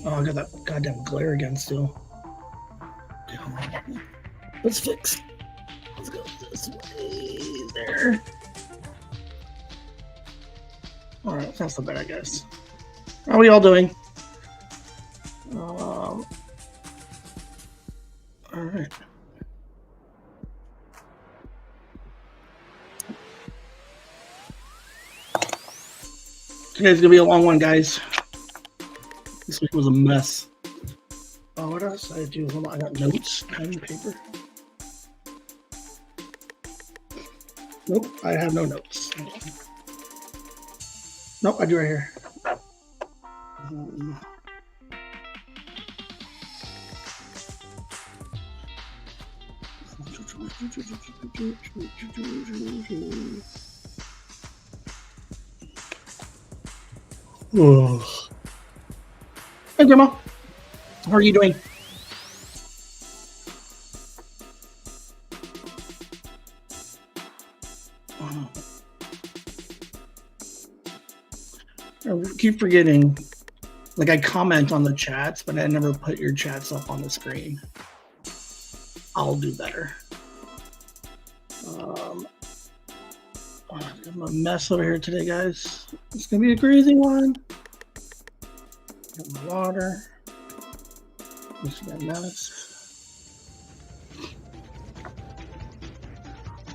Oh, I got that goddamn glare again still. Let's fix. Let's go this way. There. All right, that's not so bad, I guess. How are we all doing? All right. Today's gonna be a long one, guys. This week was a mess. Oh, what else did I do? Hold on, I got notes, pen and paper. Nope, I have no notes. Nope, I do right here. Oh. Hey, Grandma. How are you doing? I keep forgetting. Like, I comment on the chats, but I never put your chats up on the screen. I'll do better. I'm a mess over here today, guys. It's gonna be a crazy one. Got my water. This is my mess.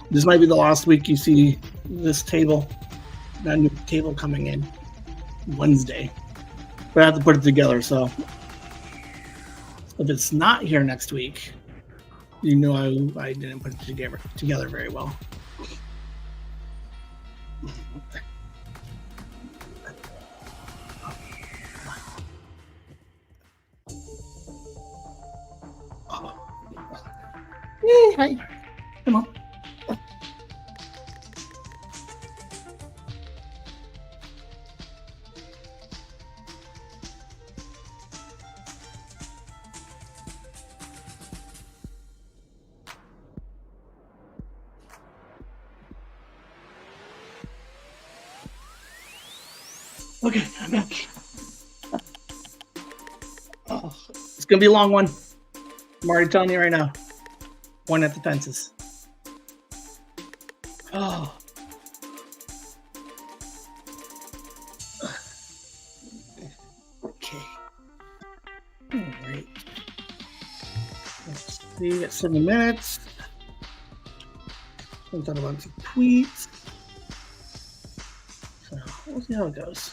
This might be the last week you see this table, that new table coming in Wednesday. But I have to put it together, so if it's not here next week, you know I didn't put it together very well. Hey, hi. Come on. Okay, I'm back. Oh, it's gonna be a long one. I'm already telling you right now. One at the fences. Oh. Okay. All right. Let's see. Got 7 minutes. I'm talking about some tweets. So we'll see how it goes.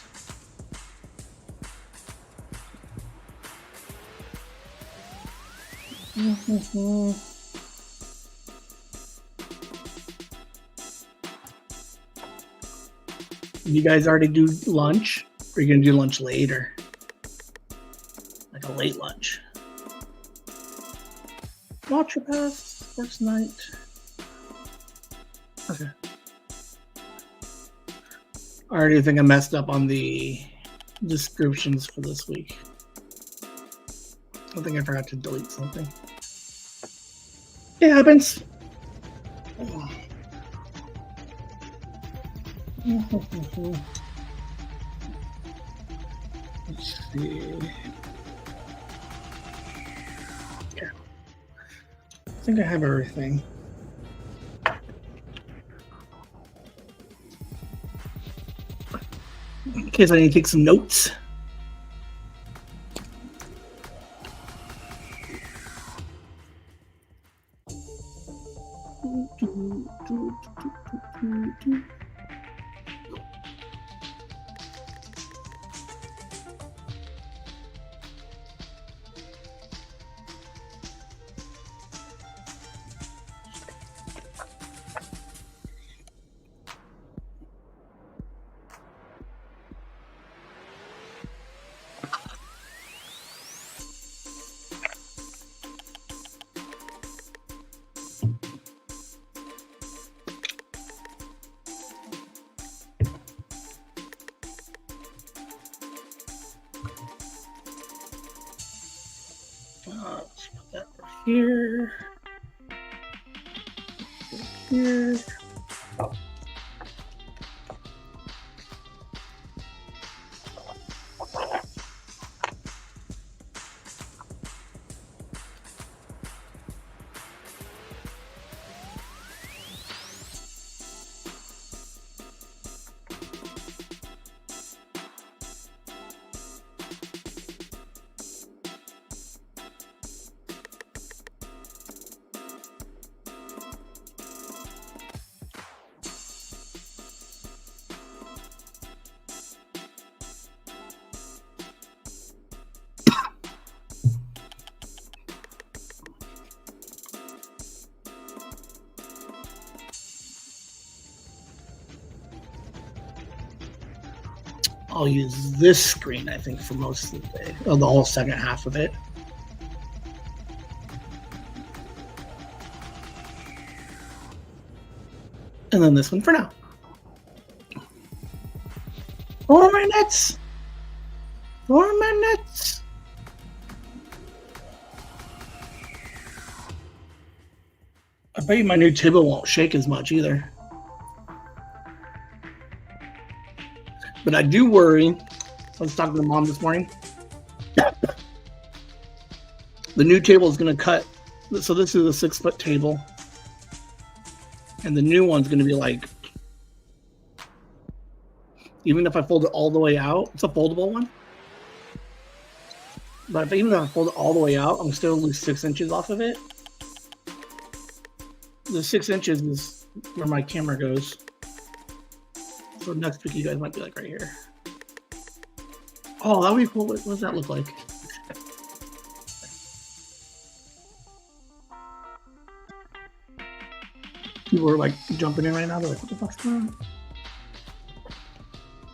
You guys already do lunch? Or are you gonna do lunch later? Like a late lunch. Watch your pass works night. Okay. I already think I messed up on the descriptions for this week. I think I forgot to delete something. It happens. Let's see. Okay. I think I have everything. In case I need to take some notes. Let's put that right here. Here. I'll use this screen, I think, for most of the day, or the whole second half of it. And then this one for now. 4 minutes. 4 minutes. I bet you my new table won't shake as much either. But I do worry. I was talking to Mom this morning. The new table is going to cut. So this is a 6-foot table. And the new one's going to be like, even if I fold it all the way out, it's a foldable one. But even if I fold it all the way out, I'm still lose 6 inches off of it. The 6 inches is where my camera goes. So next pic you guys might be like right here. Oh, that would be cool. What does that look like? People are like jumping in right now. They're like, what the fuck's going on?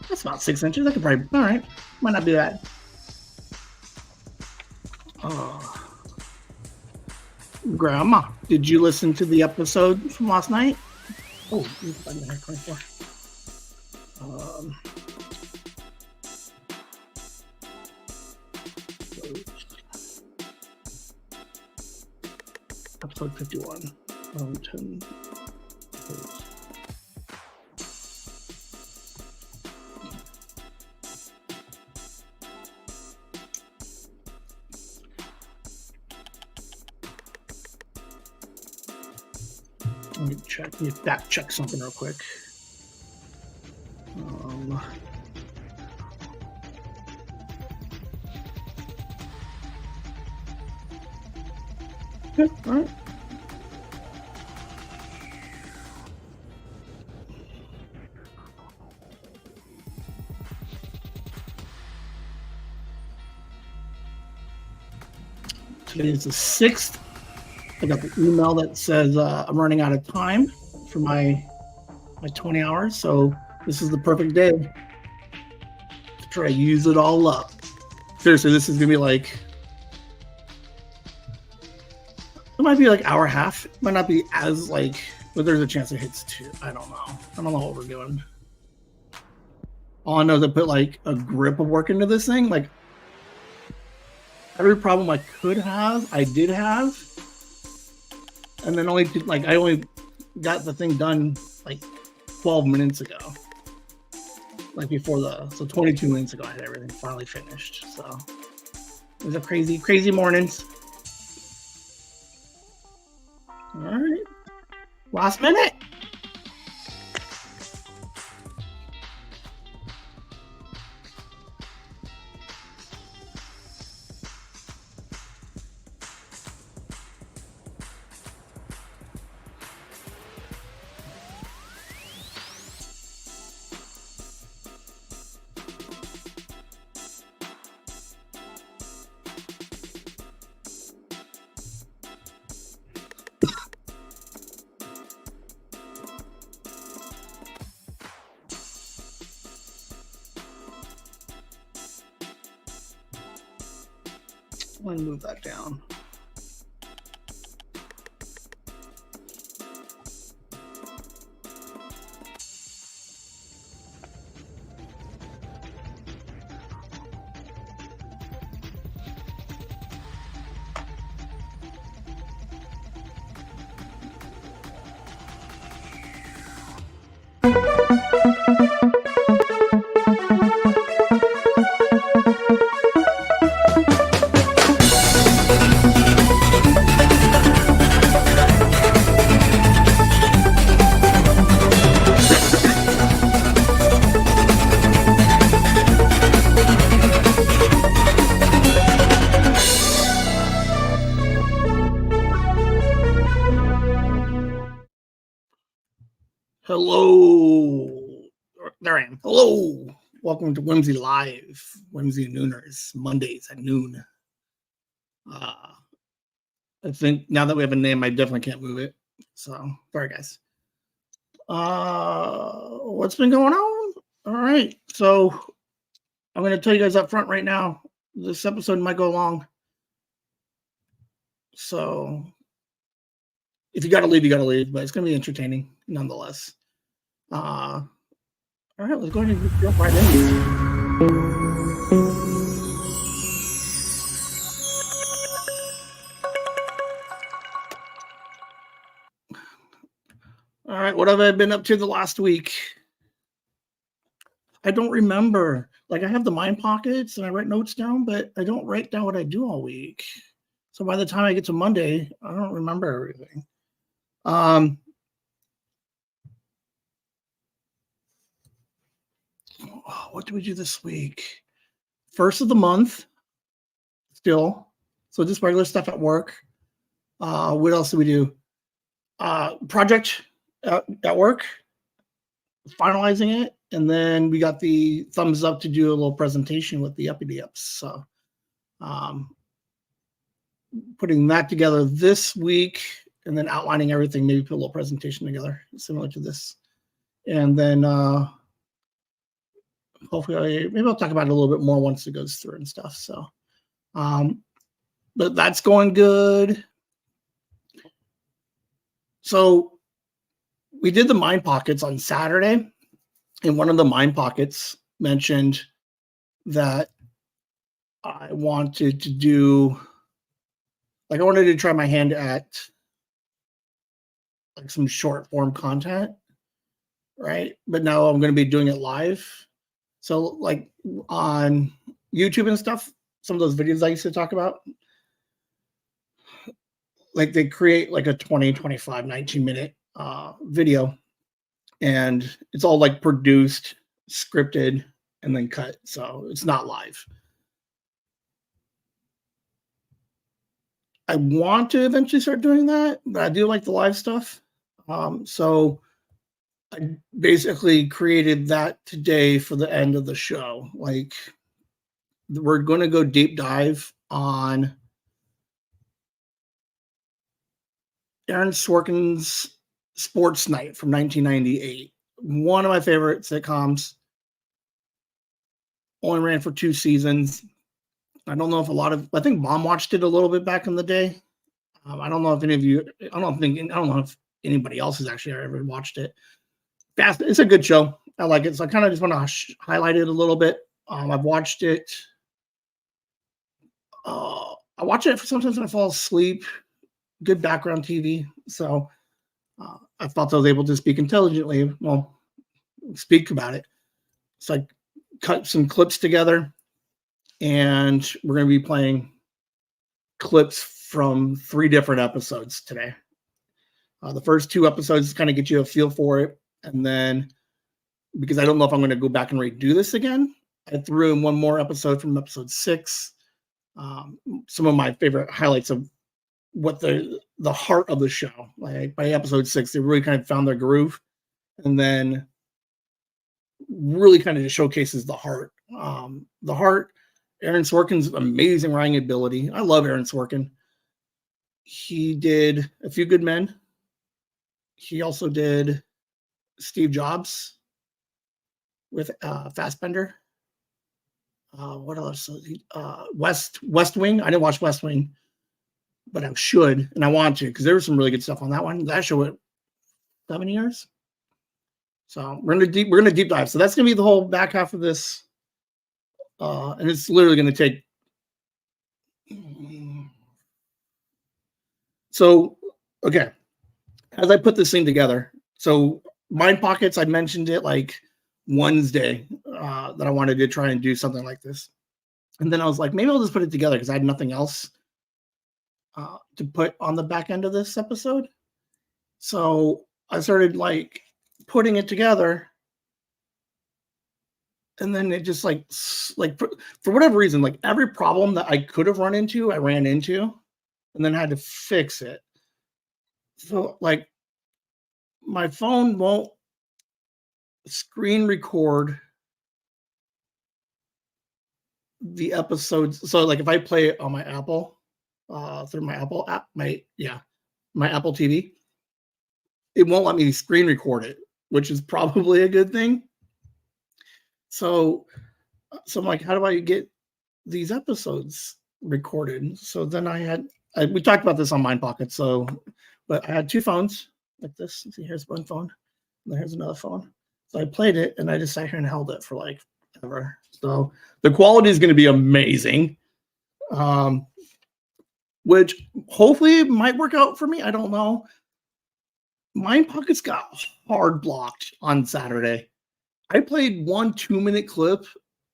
That's about 6 inches. I could probably, all right. Might not be bad. Oh. Grandma, did you listen to the episode from last night? Oh, episode 51. 10. Let me check. Let me fact check something real quick. Yeah, all right. Today is the 6th. I got the email that says I'm running out of time for my 20 hours. So this is the perfect day to try to use it all up. Seriously, this is going to be like, it might be like hour and a half. It might not be as like, but there's a chance it hits 2. I don't know. I don't know what we're doing. All I know is I put like a grip of work into this thing. Like every problem I could have, I did have. And then I only got the thing done like 12 minutes ago. Like so 22 minutes ago I had everything finally finished. So it was a crazy mornings. All right. Last minute. Let me move that down. Hello. There I am. Hello. Welcome to Whimsy Live. Whimsy Nooners, Mondays at noon. I think now that we have a name, I definitely can't move it. So, sorry, guys. What's been going on? All right. So, I'm going to tell you guys up front right now, this episode might go long. So if you got to leave, you got to leave, but it's going to be entertaining nonetheless. All right, let's go ahead and jump right in. All right, what have I been up to the last week? I don't remember. Like, I have the mind pockets and I write notes down, but I don't write down what I do all week. So by the time I get to Monday, I don't remember everything. What did we do this week? First of the month, still. So just regular stuff at work. What else did we do? Project at work, finalizing it, and then we got the thumbs up to do a little presentation with the EpiDips. So putting that together this week and then outlining everything, maybe put a little presentation together similar to this. And then hopefully maybe I'll talk about it a little bit more once it goes through and stuff. So but that's going good. So we did the mind pockets on Saturday, and one of the mind pockets mentioned that I wanted to do, like, I wanted to try my hand at like some short form content, right? But now I'm going to be doing it live. So like on YouTube and stuff, some of those videos I used to talk about, like they create like a 20, 25, 19-minute video, and it's all like produced, scripted, and then cut. So it's not live. I want to eventually start doing that, but I do like the live stuff. So I basically created that today for the end of the show. Like, we're going to go deep dive on Aaron Sorkin's Sports Night from 1998. One of my favorite sitcoms. Only ran for 2 seasons. I don't know if I think Mom watched it a little bit back in the day. I don't know if any of you, I don't know if anybody else has actually ever watched it. It's a good show. I like it. So I kind of just want to highlight it a little bit. I've watched it. I watch it sometimes when I fall asleep. Good background TV. So I thought I was able to speak intelligently. Well, speak about it. So I cut some clips together, and we're going to be playing clips from 3 different episodes today. The first 2 episodes kind of get you a feel for it. And then, because I don't know if I'm going to go back and redo this again, I threw in one more episode from episode 6. Some of my favorite highlights of what the heart of the show. Like by episode 6, they really kind of found their groove, and then really kind of just showcases the heart. The heart, Aaron Sorkin's amazing writing ability. I love Aaron Sorkin. He did A Few Good Men. He also did Steve Jobs with Fassbender. What else? West Wing. I didn't watch West Wing, but I should, and I want to, because there was some really good stuff on that one. That show went 7 years. So we're gonna deep dive. So that's gonna be the whole back half of this, and it's literally gonna take. So okay, as I put this thing together, so Mind Pockets, I mentioned it like Wednesday that I wanted to try and do something like this, and then I was like, maybe I'll just put it together because I had nothing else to put on the back end of this episode. So I started like putting it together, and then it just like for whatever reason, like every problem that I could have run into, I ran into, and then had to fix it. So like my phone won't screen record the episodes. So like if I play it on my Apple, through my Apple app, my Apple TV, it won't let me screen record it, which is probably a good thing. So So I'm like, how do I get these episodes recorded? So then we talked about this on Mind Pocket. So, but I had two phones like this. See, here's one phone, and here's another phone. So I played it, and I just sat here and held it for like ever. So the quality is going to be amazing, which hopefully might work out for me. I don't know. Mind Pockets got hard blocked on Saturday. I played 1 2-minute clip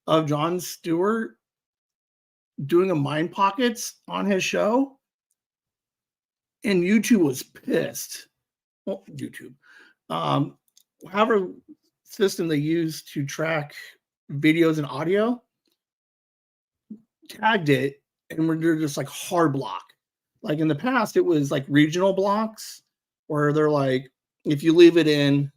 of Jon Stewart doing a Mind Pockets on his show, and YouTube was pissed. Well, YouTube, however system they use to track videos and audio, tagged it, and they're just like hard block. Like in the past, it was like regional blocks where they're like, if you leave it in,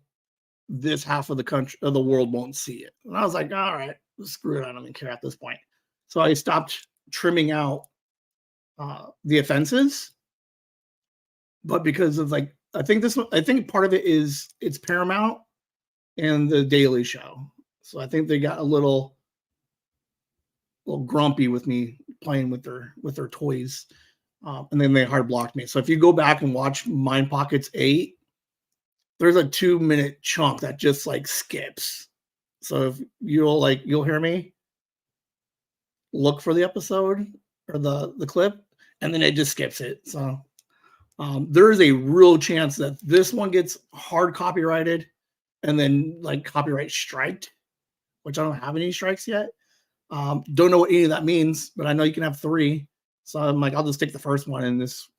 this half of the country of the world won't see it. And I was like, all right, screw it. I don't even care at this point. So I stopped trimming out the offenses. But because of like, I think part of it is it's Paramount and the Daily Show. So I think they got a little grumpy with me playing with their toys. And then they hard blocked me. So if you go back and watch Mind Pockets 8, there's a 2-minute chunk that just like skips. So if you'll hear me look for the episode or the clip, and then it just skips it. So there is a real chance that this one gets hard copyrighted and then like copyright striked, which I don't have any strikes yet. Don't know what any of that means, but I know you can have 3. So I'm like, I'll just take the first one and just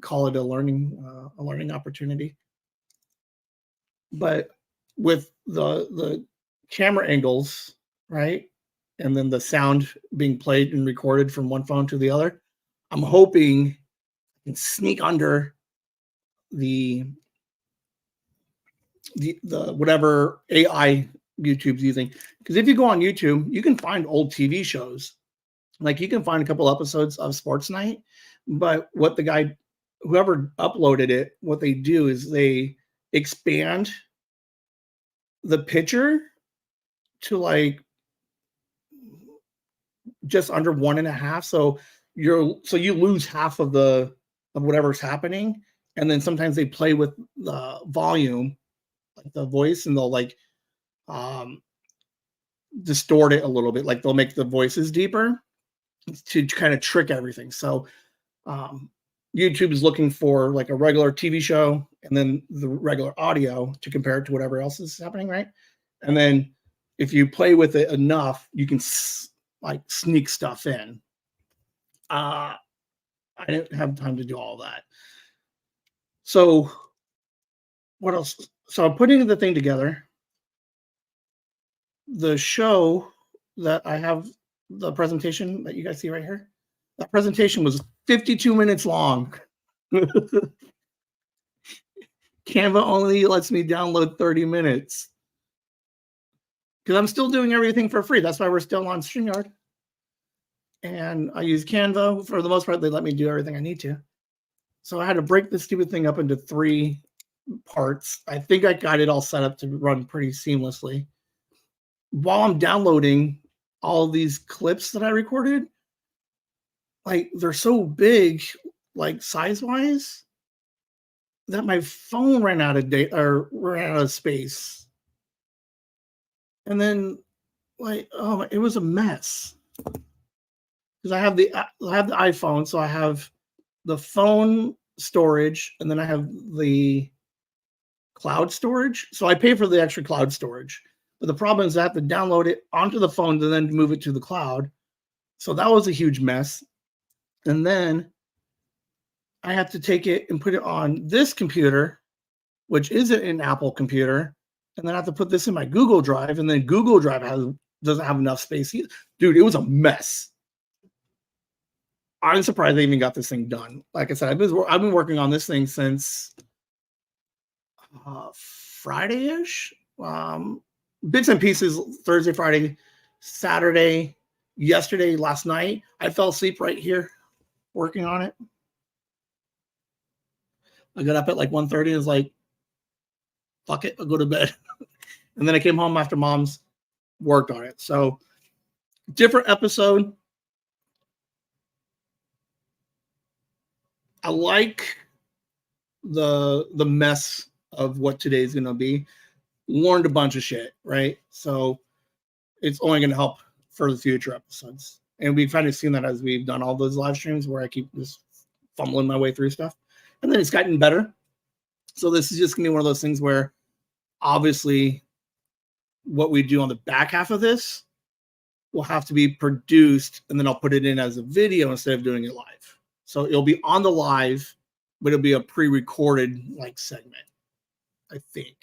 call it a learning opportunity. But with the camera angles, right, and then the sound being played and recorded from one phone to the other, I'm hoping I can sneak under the whatever AI YouTube's using. Because if you go on YouTube, you can find old TV shows. Like you can find a couple episodes of Sports Night, but what whoever uploaded it, what they do is they expand the picture to like just under 1.5. So you lose half of whatever's happening. And then sometimes they play with the volume, like the voice, and they'll like distort it a little bit. Like they'll make the voices deeper to kind of trick everything. So YouTube is looking for like a regular TV show and then the regular audio to compare it to whatever else is happening, right? And then if you play with it enough, you can like sneak stuff in. I didn't have time to do all that. So what else? So I'm putting the thing together. The show that I have, the presentation that you guys see right here, that presentation was 52 minutes long. Canva only lets me download 30 minutes because I'm still doing everything for free. That's why we're still on StreamYard. And I use Canva. For the most part, they let me do everything I need to. So I had to break this stupid thing up into 3 parts. I think I got it all set up to run pretty seamlessly. While I'm downloading all these clips that I recorded, like they're so big, like size-wise, that my phone ran out of space. And then like, oh, it was a mess. Because I have the iPhone, so I have the phone storage, and then I have the cloud storage. So I pay for the extra cloud storage. But the problem is I have to download it onto the phone and then move it to the cloud. So that was a huge mess. And then I have to take it and put it on this computer, which isn't an Apple computer. And then I have to put this in my Google Drive. And then Google Drive doesn't have enough space either. Dude, it was a mess. I'm surprised they even got this thing done. Like I said, I've been working on this thing since Friday-ish. Bits and pieces, Thursday, Friday, Saturday, yesterday, last night. I fell asleep right here working on it. I got up at like 1:30 and was like, fuck it, I'll go to bed. And then I came home after Mom's worked on it. So Different episode. I like the mess of what today's going to be. Learned a bunch of shit, right? So it's only going to help for the future episodes. And we've kind of seen that as we've done all those live streams where I keep just fumbling my way through stuff. And then it's gotten better. So this is just going to be one of those things where obviously what we do on the back half of this will have to be produced, and then I'll put it in as a video instead of doing it live. So it'll be on the live, but it'll be a pre-recorded like segment, I think.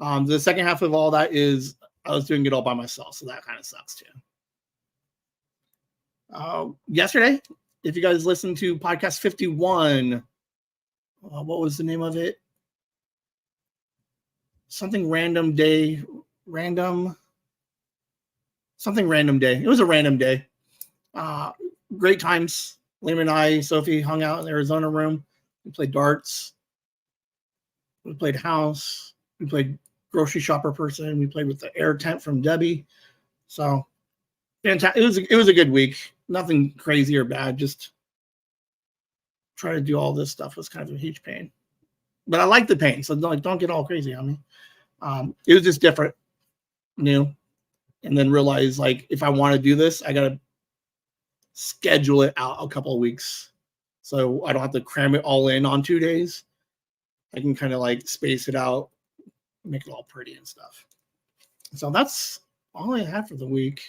The second half of all that is I was doing it all by myself, so that kind of sucks too. Yesterday, if you guys listened to podcast 51, what was the name of it? Something random day. Something random day. It was a random day. Great times. Liam and I, Sophie, hung out in the Arizona room. We played darts. We played house. We played grocery shopper person. We played with the air tent from Debbie. So fantastic. It was a good week. Nothing crazy or bad. Just try to do all this stuff was kind of a huge pain. But I like the pain, so don't get all crazy on me. It was just different, new, and then realize like if I want to do this, I gotta schedule it out a couple of weeks, so I don't have to cram it all in on 2 days. I can kind of like space it out, make it all pretty and stuff. So that's all I had for the week.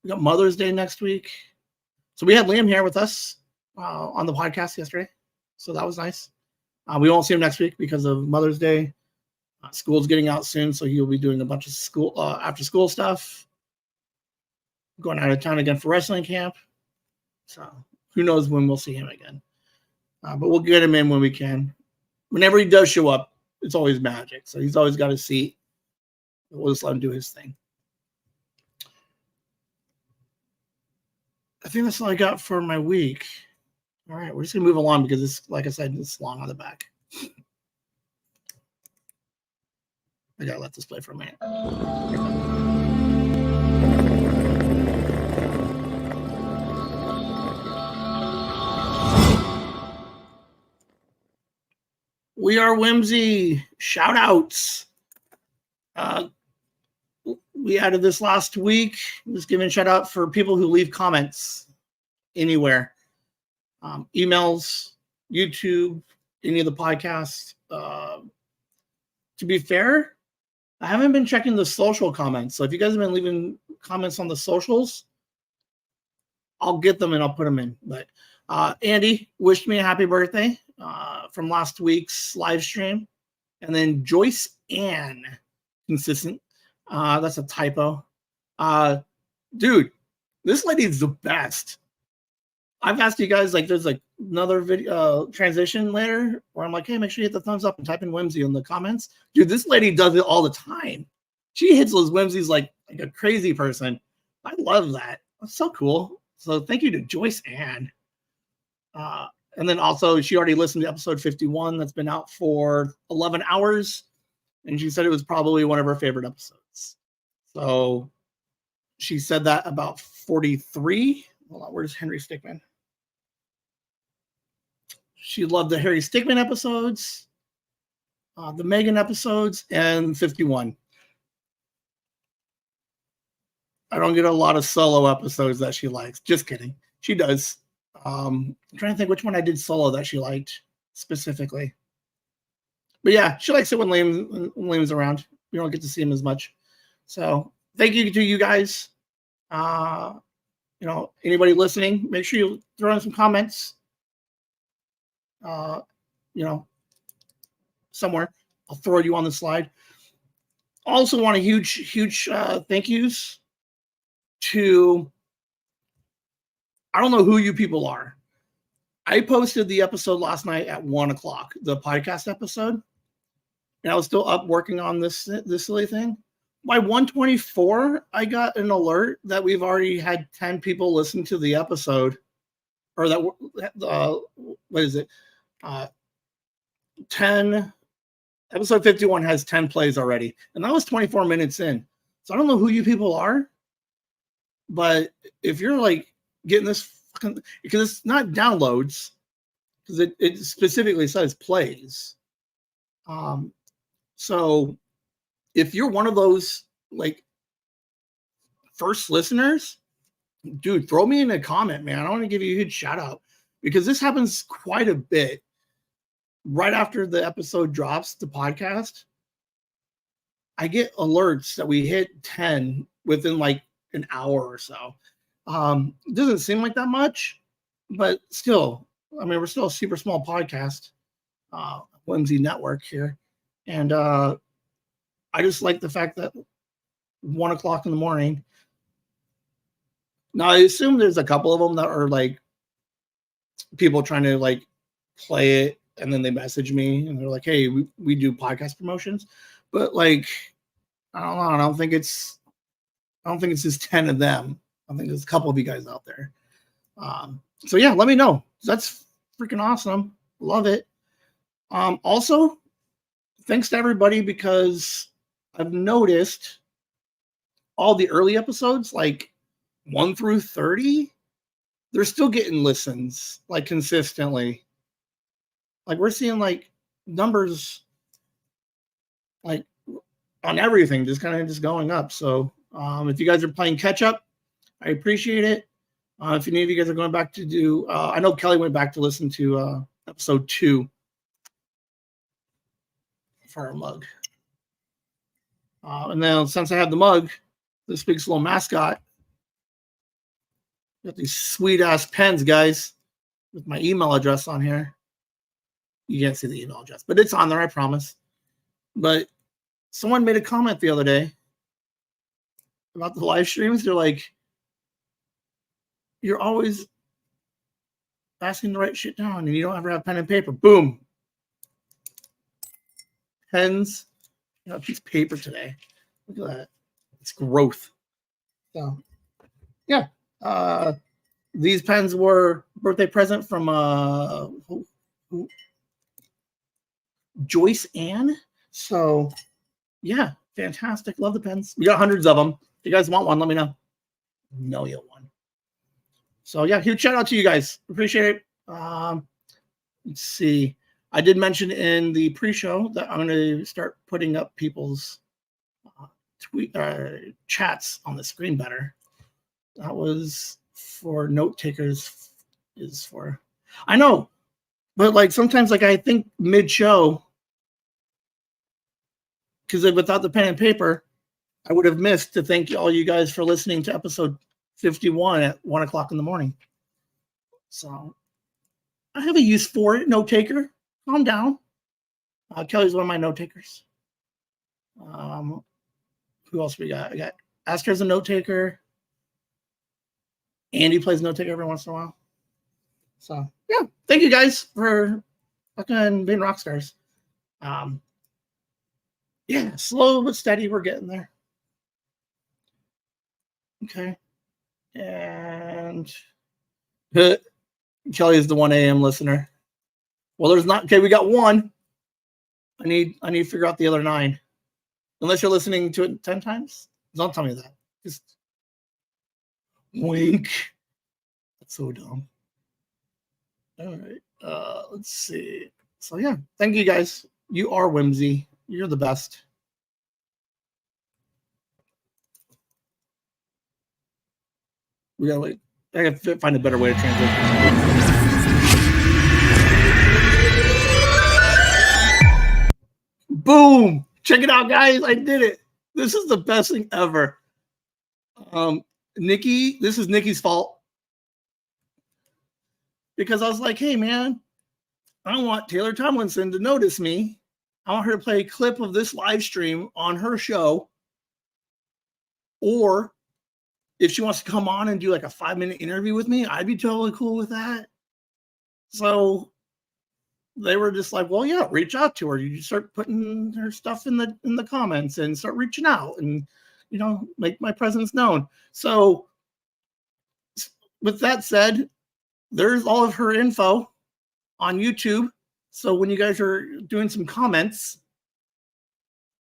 We got Mother's Day next week, so we had Liam here with us on the podcast yesterday, so that was nice. We won't see him next week because of Mother's Day. School's getting out soon, so he'll be doing a bunch of school after school stuff. Going out of town again for wrestling camp. So who knows when we'll see him again. But we'll get him in when we can. Whenever he does show up, it's always magic. So he's always got a seat. We'll just let him do his thing. I think that's all I got for my week. All right, we're just going to move along because it's, like I said, it's long on the back. I got to let this play for a minute. We are Whimsy. Shout outs. We added this last week. Just giving a shout out for people who leave comments anywhere. Emails, YouTube, any of the podcasts. To be fair, I haven't been checking the social comments. So if you guys have been leaving comments on the socials, I'll get them and I'll put them in. But Andy wished me a happy birthday from last week's live stream. And then Joyce Ann, consistent. That's a typo. Dude, this lady's the best. I've asked you guys, like, there's like another video transition later where I'm like, hey, make sure you hit the thumbs up and type in Whimsy in the comments. Dude, this lady does it all the time. She hits those Whimsies like a crazy person. I love that. That's so cool. So thank you to Joyce Ann. And then also, she already listened to episode 51 that's been out for 11 hours. And she said it was probably one of her favorite episodes. So she said that about 43. Hold on, where's Henry Stickmin? She loved the Harry Stickmin episodes, the Megan episodes, and 51. I don't get a lot of solo episodes that she likes. Just kidding. She does. I'm trying to think which one I did solo that she liked specifically. But yeah, she likes it when Liam's around. We don't get to see him as much. So thank you to you guys. Anybody listening, make sure you throw in some comments. Somewhere. I'll throw you on the slide. Also want a huge thank yous to, I don't know who you people are. I posted the episode last night at 1:00, the podcast episode. And I was still up working on this silly thing. By 1:24, I got an alert that we've already had 10 people listen to the episode. Or that, what is it? 10, episode 51 has 10 plays already. And that was 24 minutes in. So I don't know who you people are. But if you're like getting this fucking, because it's not downloads, because it specifically says plays. So if you're one of those like first listeners, dude, throw me in a comment, man. I want to give you a huge shout out because this happens quite a bit. Right after the episode drops, the podcast, I get alerts that we hit 10 within like an hour or so. It doesn't seem like that much, but still, I mean, we're still a super small podcast, Whimsy Network here. And I just like the fact that 1 o'clock in the morning. Now, I assume there's a couple of them that are like people trying to like play it, and then they message me and they're like, hey, we do podcast promotions. But like, I don't know. I don't think it's just 10 of them. I think there's a couple of you guys out there. So yeah, let me know. That's freaking awesome. Love it. Also, thanks to everybody, because I've noticed all the early episodes, like 1 through 30, they're still getting listens like consistently. Like we're seeing like numbers like on everything just kind of just going up. So if you guys are playing catch up, I appreciate it. If any of you guys are going back to do, I know Kelly went back to listen to episode 2 for our mug. And then since I have the mug, this big little mascot, got these sweet ass pens, guys, with my email address on here. You can't see the email address, but it's on there, I promise. But someone made a comment the other day about the live streams. They're like, you're always asking to write shit down and you don't ever have pen and paper. Boom. Pens. You know, a piece of paper today. Look at that. It's growth. So, yeah. These pens were birthday present from Joyce Ann. So, yeah, fantastic. Love the pens. We got hundreds of them. If you guys want one, let me know. No, you'll one. So, yeah, huge shout out to you guys. Appreciate it. Let's see. I did mention in the pre-show that I'm going to start putting up people's chats on the screen better. That was for note takers. Is for, I know, but like sometimes, like I think mid-show, because without the pen and paper, I would have missed to thank all you guys for listening to episode 51 at 1 o'clock in the morning. So I have a use for it. Note taker, calm down. Kelly's one of my note takers. Who else we got? I got Asker's a note taker. Andy plays note taker every once in a while. So yeah, thank you guys for fucking being rock stars. Yeah, slow but steady, we're getting there. Okay. And Kelly is the 1 a.m. listener. Well, there's not. Okay, we got one. I need to figure out the other 9. Unless you're listening to it 10 times. Don't tell me that. Just wink. That's so dumb. All right. Let's see. So yeah, thank you guys. You are Whimsy. You're the best. We gotta wait. I gotta find a better way to transition. Boom! Check it out, guys. I did it. This is the best thing ever. Nikki, this is Nikki's fault. Because I was like, hey, man, I don't want Taylor Tomlinson to notice me. I want her to play a clip of this live stream on her show. Or if she wants to come on and do like a 5-minute interview with me, I'd be totally cool with that. So they were just like, well, yeah, reach out to her. You start putting her stuff in the comments and start reaching out and, you know, make my presence known. So with that said, there's all of her info on YouTube. So when you guys are doing some comments,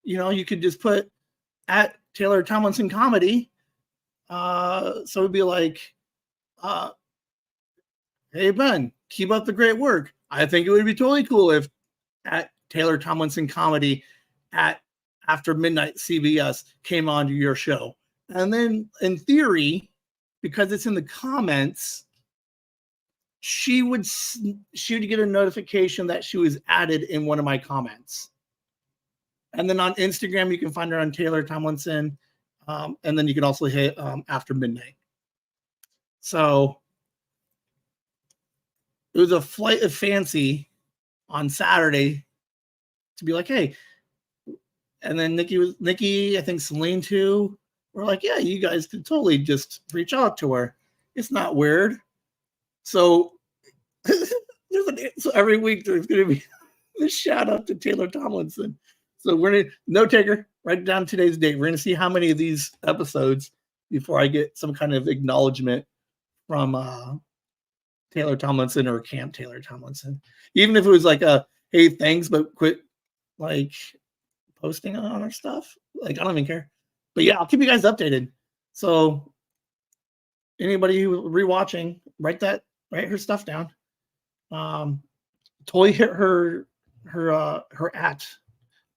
you know, you could just put at Taylor Tomlinson Comedy. So it'd be like, uh, hey Ben, keep up the great work. I think it would be totally cool if at Taylor Tomlinson Comedy at after midnight CBS came on to your show. And then in theory, because it's in the comments, she would get a notification that she was added in one of my comments. And then on Instagram, you can find her on Taylor Tomlinson. And then you can also hit after midnight. So it was a flight of fancy on Saturday to be like, hey. And then Nikki, I think Celine too, were like, yeah, you guys could totally just reach out to her. It's not weird. So, so every week there's going to be a shout out to Taylor Tomlinson. So we're going to, no taker, write down today's date. We're going to see how many of these episodes before I get some kind of acknowledgement from Taylor Tomlinson or Camp Taylor Tomlinson. Even if it was like hey, thanks, but quit like posting on our stuff. Like, I don't even care. But yeah, I'll keep you guys updated. So anybody who rewatching, write her stuff down. Totally hit her at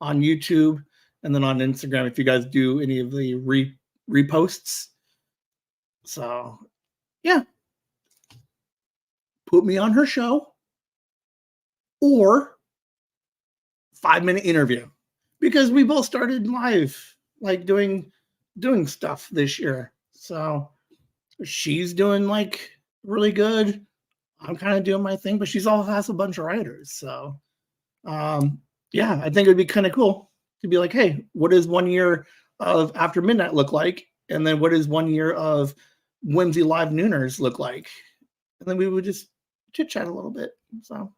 on YouTube and then on Instagram if you guys do any of the reposts. So yeah. Put me on her show or 5-minute interview. Because we both started live, like doing stuff this year. So she's doing like really good. I'm kind of doing my thing, but she's also has a bunch of writers. So yeah, I think it'd be kind of cool to be like, hey, what does 1 year of After Midnight look like? And then what does 1 year of Whimsy Live Nooners look like? And then we would just chit chat a little bit. So,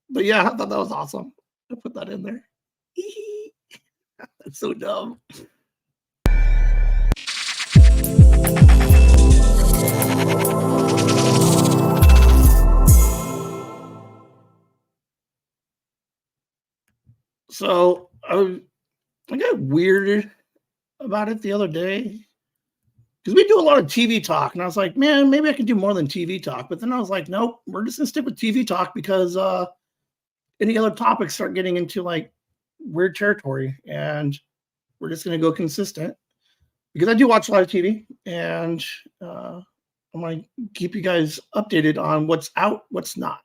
but yeah, I thought that was awesome. I put that in there. That's so dumb. So I got weirded about it the other day because we do a lot of TV talk, and I was like, man, maybe I can do more than TV talk. But then I was like, nope, we're just gonna stick with TV talk because any other topics start getting into like weird territory, and we're just going to go consistent because I do watch a lot of TV, and I want to keep you guys updated on what's out, what's not.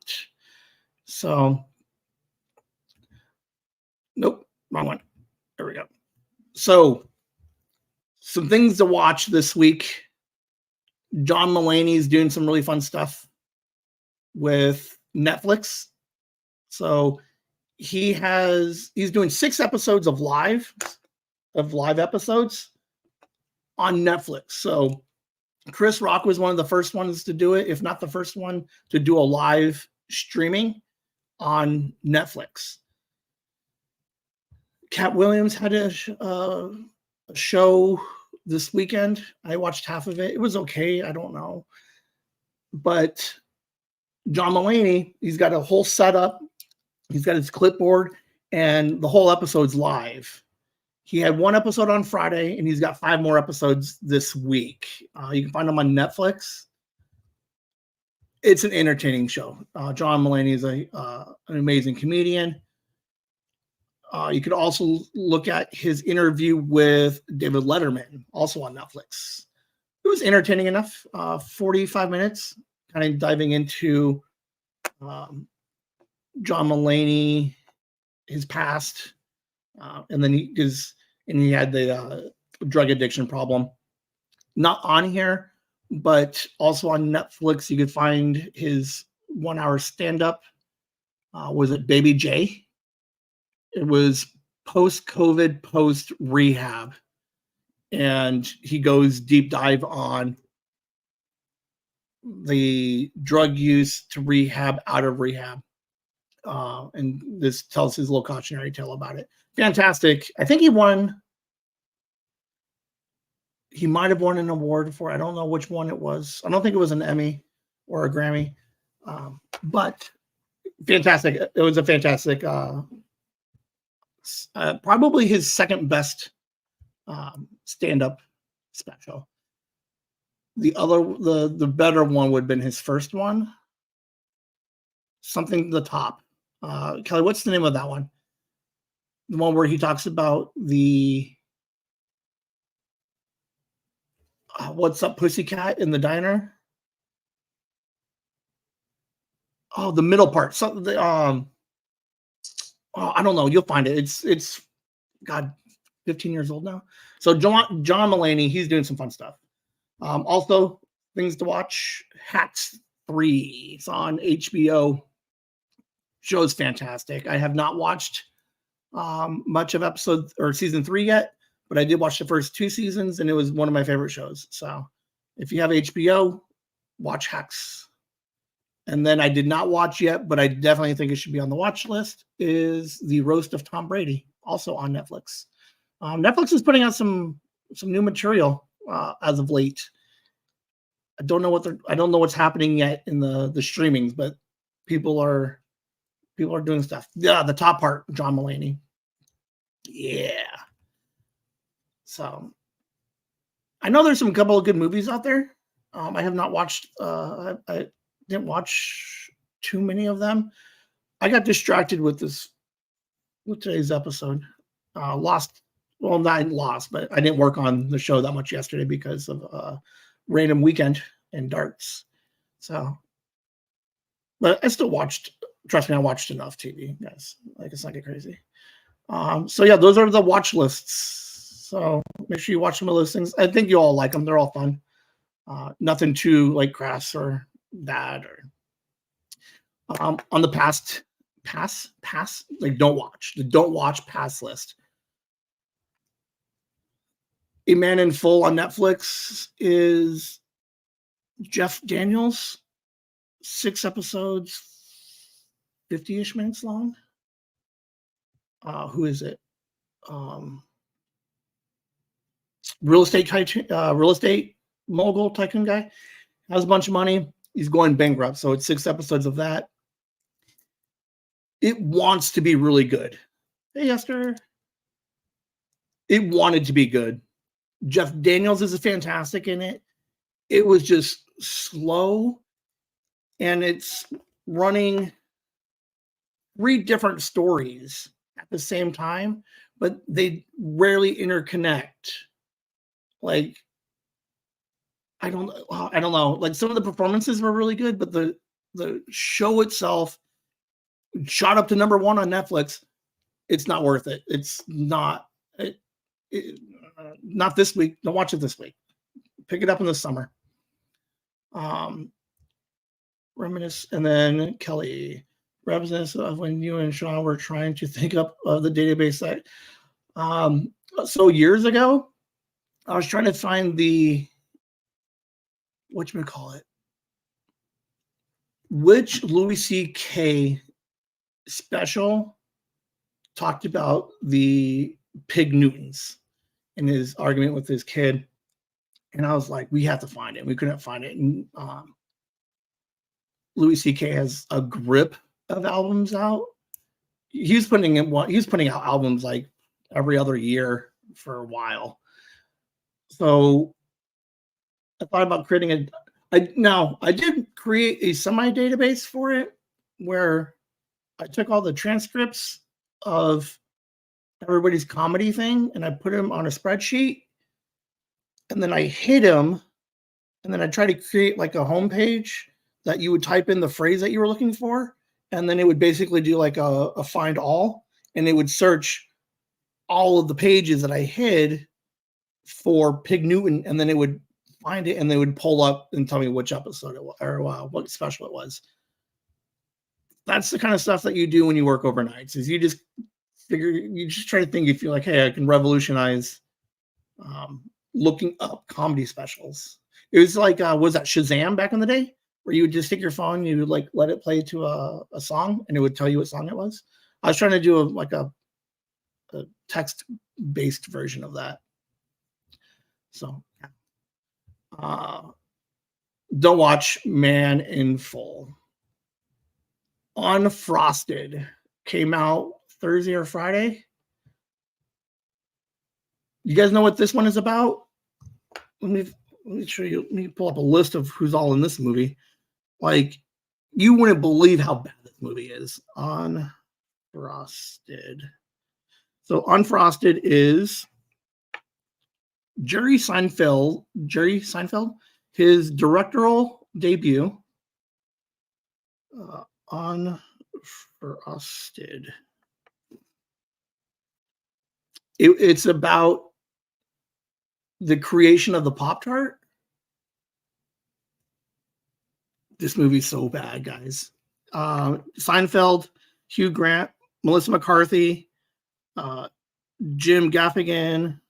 So, nope, wrong one. There we go. So, some things to watch this week. John Mulaney's doing some really fun stuff with Netflix. So he's doing 6 episodes of live episodes on Netflix. So Chris Rock was one of the first ones to do it, if not the first one to do a live streaming on Netflix. Cat Williams had a show this weekend. I watched half of it. It was okay. I don't know. But John Mulaney, he's got a whole setup. He's got his clipboard, and the whole episode's live. He had 1 episode on Friday, and he's got 5 more episodes this week. You can find them on Netflix. It's an entertaining show. John Mulaney is an amazing comedian. You could also look at his interview with David Letterman, also on Netflix. It was entertaining enough. 45 minutes, kind of diving into John Mulaney, his past, and then he had the drug addiction problem. Not on here, but also on Netflix, you could find his 1-hour stand-up. Was it Baby J? It was post-COVID, post-rehab, and he goes deep dive on the drug use to rehab, out of rehab. And this tells his little cautionary tale about it. Fantastic. I think he might have won an award for, I don't know which one it was. I don't think it was an Emmy or a Grammy, but fantastic. It was a fantastic, probably his second best stand-up special. The better one would have been his first one. Something the top. Kelly, what's the name of that one? The one where he talks about the what's up, pussycat in the diner. Oh, the middle part. So the I don't know. You'll find it. It's God, 15 years old now. So John Mulaney, he's doing some fun stuff. Also, things to watch. Hacks 3. It's on HBO. Show's fantastic. I have not watched much of episode or season 3 yet, but I did watch the first 2 seasons, and it was one of my favorite shows. So if you have HBO, watch Hacks. And then I did not watch yet, but I definitely think it should be on the watch list, is The Roast of Tom Brady, also on Netflix. Netflix is putting out some new material as of late. I don't know what's happening yet in the streamings, but people are doing stuff. Yeah, the top part, John Mulaney. Yeah. So I know there's some couple of good movies out there. I have not watched. I didn't watch too many of them. I got distracted with today's episode. Lost. Well, not lost, but I didn't work on the show that much yesterday because of random weekend and darts. So, but I still watched. Trust me, I watched enough TV, guys. Like, it's not get crazy. So yeah, those are the watch lists. So make sure you watch some of those things. I think you all like them. They're all fun. Nothing too like crass or bad or on the pass like don't watch pass list. A Man in Full on Netflix is Jeff Daniels, 6 episodes, 50-ish minutes long. Who is it? Real estate mogul tycoon guy, has a bunch of money. He's going bankrupt. So it's 6 episodes of that. It wants to be really good. Hey, Esther. It wanted to be good. Jeff Daniels is fantastic in it. It was just slow, and it's running 3 different stories at the same time, but they rarely interconnect. Like, I don't know. Like, some of the performances were really good, but the show itself shot up to number 1 on Netflix. It's not worth it. It's not. Not this week. Don't watch it this week. Pick it up in the summer. Reminisce, and then Kelly, reminiscence of when you and Sean were trying to think up the database site. So years ago, I was trying to find the whatchamacallit, which Louis C.K. special talked about the pig Newtons in his argument with his kid. And I was like, we have to find it. We couldn't find it. And Louis C.K. has a grip of albums out. He's putting out albums like every other year for a while. So I thought about creating I did create a semi-database for it where I took all the transcripts of everybody's comedy thing and I put them on a spreadsheet, and then I hid them, and then I tried to create like a homepage that you would type in the phrase that you were looking for, and then it would basically do like a find all, and it would search all of the pages that I hid for Pig Newton, and then it would find it, and they would pull up and tell me which episode it was or what special it was. That's the kind of stuff that you do when you work overnights. Is you just try to think if you're like, hey, I can revolutionize looking up comedy specials. It was like, was that Shazam back in the day, where you would just take your phone, you would like let it play to a song, and it would tell you what song it was. I was trying to do a text-based version of that. So, don't watch Man in Full. Unfrosted came out Thursday or Friday. You guys know what this one is about? Let me Let me show you. Let me pull up a list of who's all in this movie. Like, you wouldn't believe how bad this movie is. Unfrosted. So Unfrosted is Jerry Seinfeld. His directorial debut. Unfrosted. It's about the creation of the Pop-Tart. This movie's so bad, guys. Seinfeld, Hugh Grant, Melissa McCarthy, Jim Gaffigan,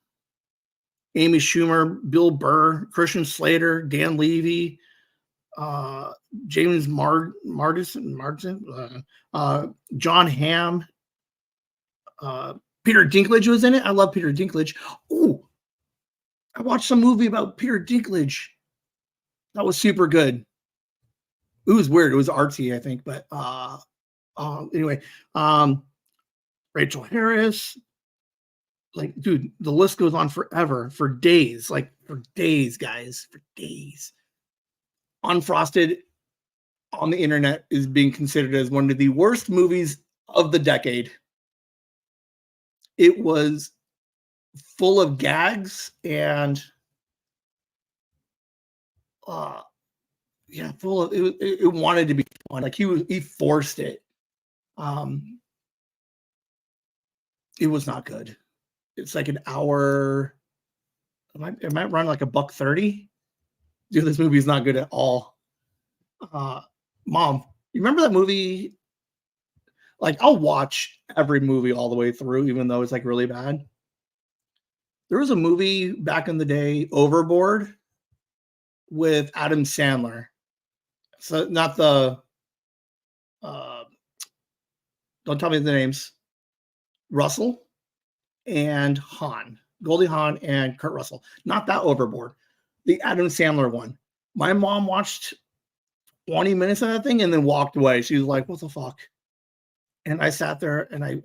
Amy Schumer, Bill Burr, Christian Slater, Dan Levy, James Marsden, John Hamm, Peter Dinklage was in it. I love Peter Dinklage. Oh, I watched some movie about Peter Dinklage. That was super good. It was weird. It was artsy, I think, but anyway, Rachel Harris. Like, dude, the list goes on forever, for days, guys, for days. Unfrosted on the internet is being considered as one of the worst movies of the decade. It was full of gags and full of it wanted to be fun. Like, he forced it. It was not good. It's like an hour. It might run like $130. Dude, this movie is not good at all. Mom, you remember that movie? Like, I'll watch every movie all the way through, even though it's like really bad. There was a movie back in the day, Overboard, with Adam Sandler. So not the don't tell me the names. Russell and Goldie Hawn and Kurt Russell. Not that Overboard. The Adam Sandler one. My mom watched 20 minutes of that thing and then walked away. She was like, "What the fuck?" And I sat there and I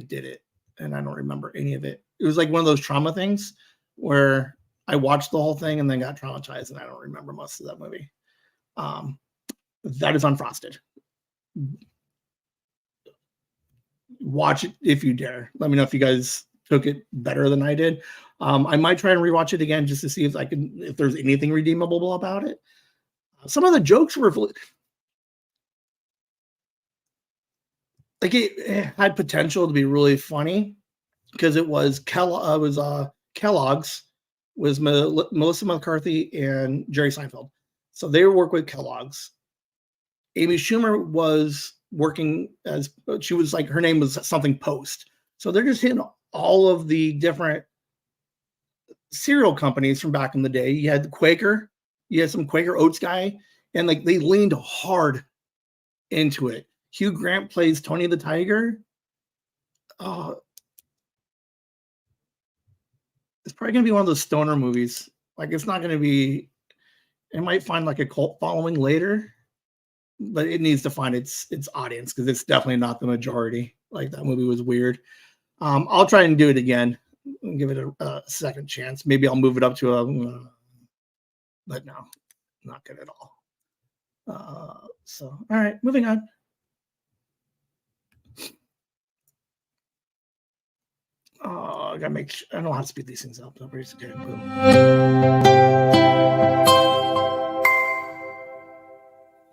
did it, and I don't remember any of it. It was like one of those trauma things where I watched the whole thing and then got traumatized, and I don't remember most of that movie. That is Unfrosted. Watch it if you dare. Let me know if you guys took it better than I did. I might try and rewatch it again just to see if there's anything redeemable about it. Some of the jokes were like it had potential to be really funny because it was Kellogg's was Melissa McCarthy and Jerry Seinfeld. So they work with Kellogg's. Amy Schumer was working she was like, her name was something Post. So they're just hitting all of the different cereal companies from back in the day. You had the Quaker, you had some Quaker Oats guy, and like they leaned hard into it. Hugh Grant plays Tony the Tiger. It's probably gonna be one of those stoner movies. Like, it's not gonna be. It might find like a cult following later, but it needs to find its audience because it's definitely not the majority. Like, that movie was weird. I'll try and do it again and give it a second chance. Maybe I'll move it up to but no, not good at all. So, all right, moving on. I gotta make sure. I don't know how to speed these things up.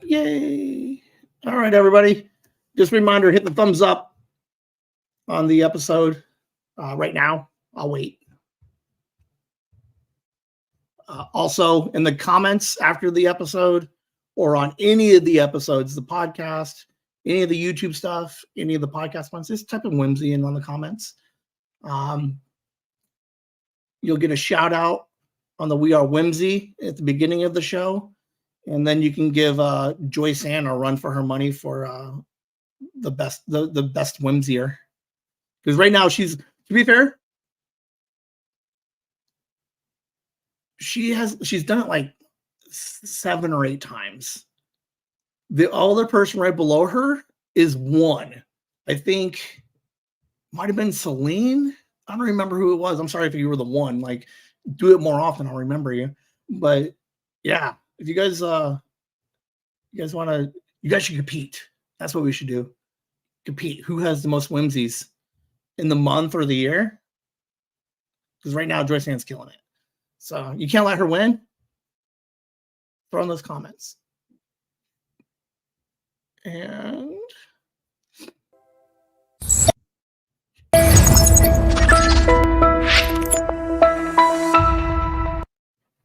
Yay. All right, everybody. Just a reminder, hit the thumbs up on the episode right now. I'll wait. Also, in the comments after the episode or on any of the episodes, the podcast, any of the YouTube stuff, any of the podcast ones, just type in Whimsy in on the comments. You'll get a shout out on the We Are Whimsy at the beginning of the show. And then you can give Joyce Ann a run for her money for the best Whimsier. Because right now to be fair, she's done it like 7 or 8 times. The other person right below her is 1. I think might have been Celine. I don't remember who it was. I'm sorry if you were the one. Like, do it more often. I'll remember you. But yeah, if you guys want to, you guys should compete. That's what we should do. Compete. Who has the most whimsies in the month or the year? Because right now, Joyce Ann's killing it. So you can't let her win. Throw in those comments. And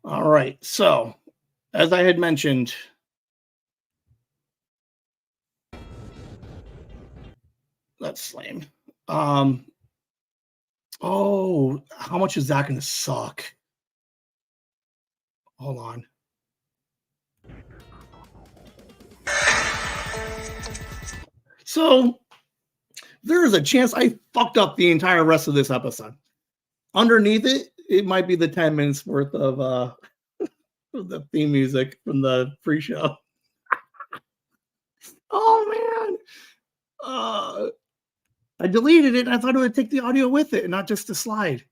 all right. So as I had mentioned, that's lame. Oh, how much is that going to suck? Hold on. So there is a chance I fucked up the entire rest of this episode. Underneath it, it might be the 10 minutes worth of the theme music from the pre-show. Oh man. I deleted it and I thought it would take the audio with it and not just the slide.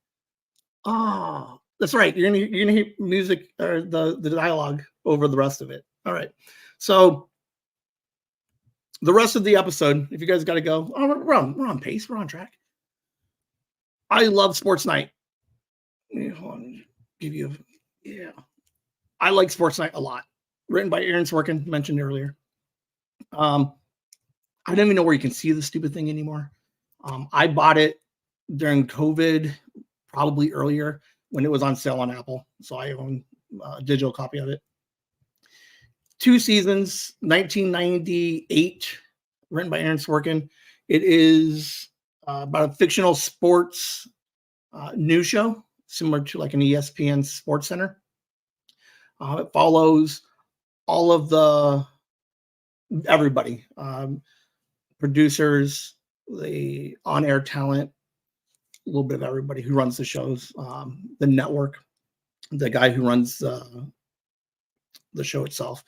Oh, that's right. You're gonna hear music or the dialogue over the rest of it. All right. So the rest of the episode, if you guys got to go, we're on pace. We're on track. I love Sports Night. Hold on, give you I like Sports Night a lot. Written by Aaron Sorkin, mentioned earlier. I don't even know where you can see the stupid thing anymore. I bought it during COVID, probably earlier when it was on sale on Apple. So I own a digital copy of it. 2 seasons, 1998, written by Aaron Sorkin. It is about a fictional sports news show, similar to like an ESPN Sports Center. It follows all of everybody, producers, the on-air talent, a little bit of everybody who runs the shows, the network, the guy who runs the show itself.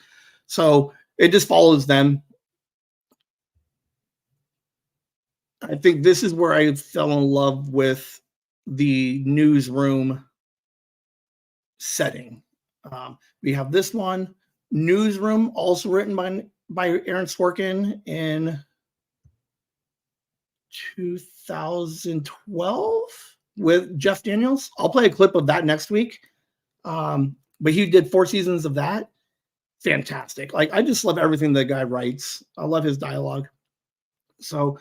So it just follows them. I think this is where I fell in love with the newsroom setting. We have this one, Newsroom, also written by Aaron Sorkin in 2012 with Jeff Daniels. I'll play a clip of that next week. But he did 4 seasons of that. Fantastic. Like, I just love everything the guy writes. I love his dialogue. So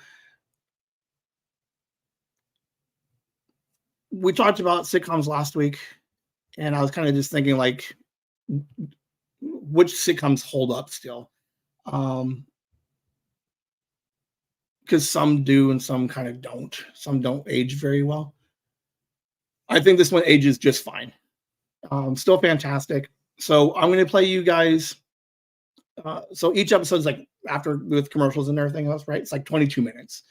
we talked about sitcoms last week, and I was kind of just thinking, like, which sitcoms hold up still? Because some do and some kind of don't. Some don't age very well. I think this one ages just fine. Still fantastic. So I'm going to play you guys. So each episode is like, after with commercials and everything else, right? It's like 22 minutes.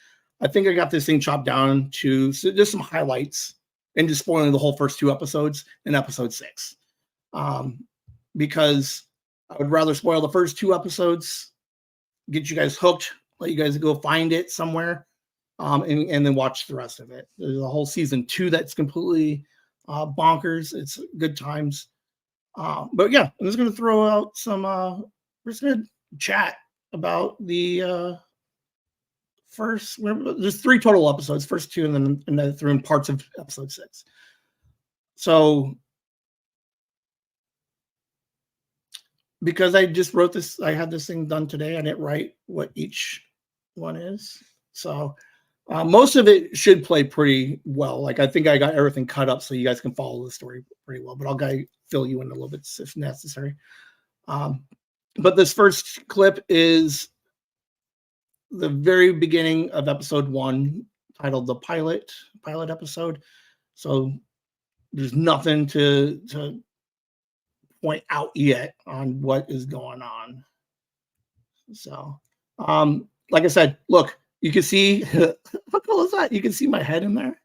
I think I got this thing chopped down to just some highlights and just spoiling the whole first 2 episodes in episode 6. Because I would rather spoil the first 2 episodes, get you guys hooked, let you guys go find it somewhere, and then watch the rest of it. There's a whole season 2 that's completely bonkers. It's good times. But yeah, I'm just going to throw out some, we're just going to chat about the first, there's 3 total episodes, first 2, and then through in parts of episode 6. So because I just wrote this, I had this thing done today. I didn't write what each one is. So most of it should play pretty well. Like, I think I got everything cut up so you guys can follow the story pretty well, but I'll fill you in a little bit if necessary. But this first clip is the very beginning of episode 1, titled The Pilot episode. So there's nothing to point out yet on what is going on. So, like I said, look, you can see, how cool is that? You can see my head in there,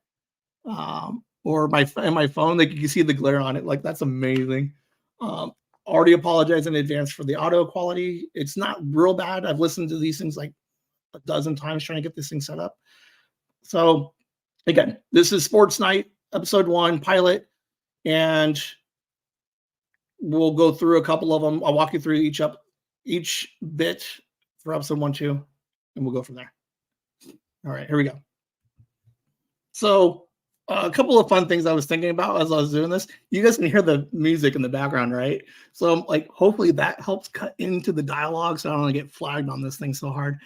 or my phone. Like, you can see the glare on it. Like, that's amazing. Already apologize in advance for the audio quality. It's not real bad. I've listened to these things like a dozen times trying to get this thing set up. So again, this is Sports Night, episode 1, pilot, and we'll go through a couple of them. I'll walk you through each bit for episode 1, 2, and we'll go from there. All right, here we go. So a couple of fun things I was thinking about as I was doing this. You guys can hear the music in the background, right? So like, hopefully that helps cut into the dialogue, so I don't want to get flagged on this thing so hard.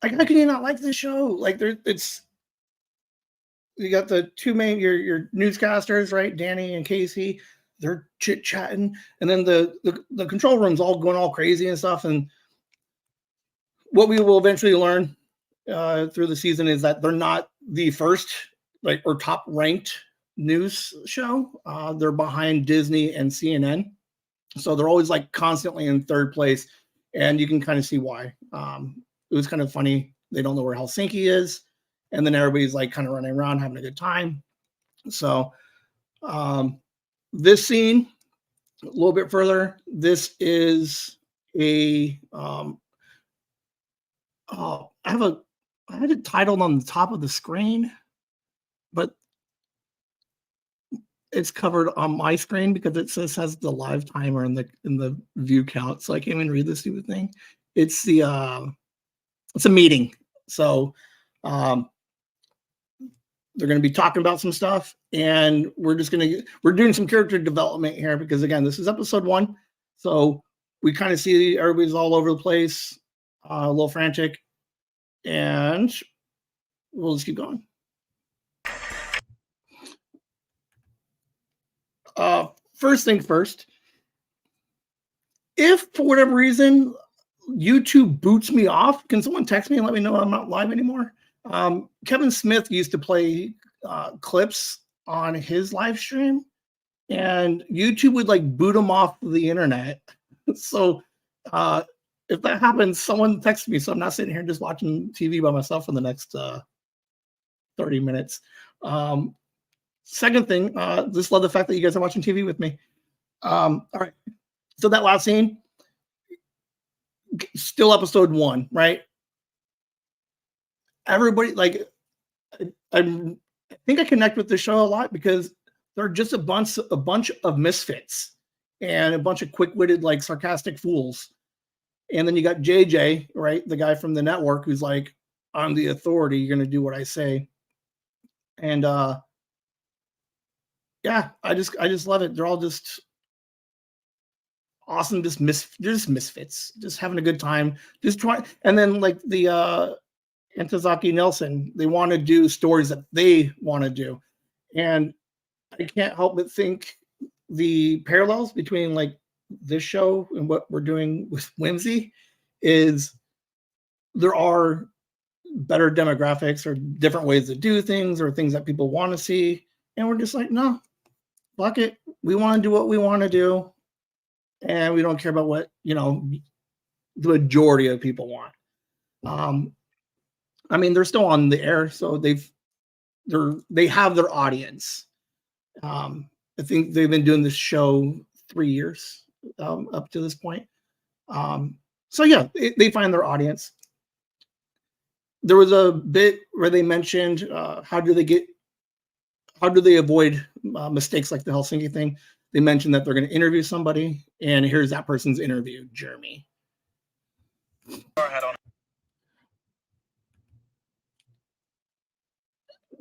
Like, how can you not like this show? Like, you got the two main your newscasters, right? Danny and Casey. They're chit chatting, and then the control room's all going all crazy and stuff. And what we will eventually learn through the season is that they're not the first or top ranked news show. They're behind Disney and CNN, so they're always like constantly in third place, and you can kind of see why. It was kind of funny. They don't know where Helsinki is, and then everybody's like kind of running around having a good time. So this scene, a little bit further, this is a I had it titled on the top of the screen, but it's covered on my screen because it has the live timer in the view count, so I can't even read this stupid thing. It's a meeting, so they're going to be talking about some stuff, and we're doing some character development here because, again, this is episode 1, so we kind of see everybody's all over the place, a little frantic, and we'll just keep going. First thing first, if for whatever reason YouTube boots me off, can someone text me and let me know I'm not live anymore? Kevin Smith used to play clips on his live stream, and YouTube would like boot him off the internet. So if that happens, someone text me so I'm not sitting here just watching TV by myself for the next 30 minutes. Second thing, just love the fact that you guys are watching TV with me. All right. So that last scene, still episode 1, right? Everybody, like, I think I connect with the show a lot because they're just a bunch of misfits and a bunch of quick-witted, like, sarcastic fools. And then you got JJ, right? The guy from the network who's like, I'm the authority. You're going to do what I say. And yeah, I just love it. They're all just awesome. They're just misfits, just having a good time. Just try. And then like the Antozaki Nelson, they want to do stories that they want to do. And I can't help but think the parallels between like this show and what we're doing with Whimsy is there are better demographics or different ways to do things or things that people want to see. And we're just like, no, fuck it. We want to do what we want to do. And we don't care about what, the majority of people want. I mean, they're still on the air, so they have their audience. I think they've been doing this show 3 years up to this point. So yeah, they find their audience. There was a bit where they mentioned how do they avoid mistakes like the Helsinki thing. They mentioned that they're going to interview somebody, and here's that person's interview, Jeremy.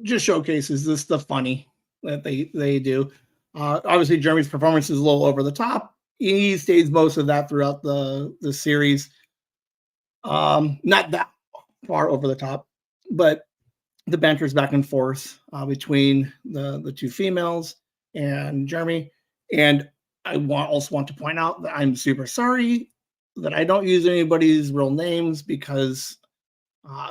Just showcases this the funny that they do. Obviously, Jeremy's performance is a little over the top. He stays most of that throughout the series. Not that far over the top, but the banter's back and forth between the two females and Jeremy. And I also want to point out that I'm super sorry that I don't use anybody's real names because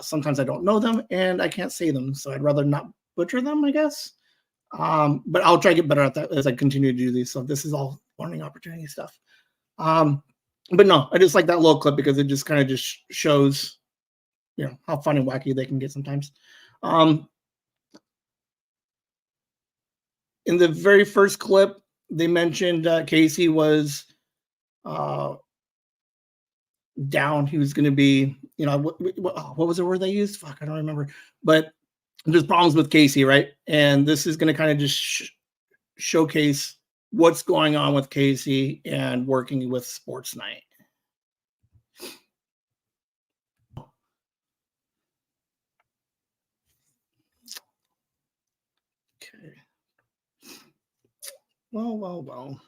sometimes I don't know them and I can't say them. So I'd rather not butcher them, I guess. But I'll try to get better at that as I continue to do these. So this is all learning opportunity stuff. But no, I just like that little clip because it just kind of just shows, how fun and wacky they can get sometimes. In the very first clip, they mentioned Casey was down. He was going to be, what was the word they used? Fuck, I don't remember. But there's problems with Casey, right? And this is going to kind of just showcase what's going on with Casey and working with Sports Night. Okay. Well.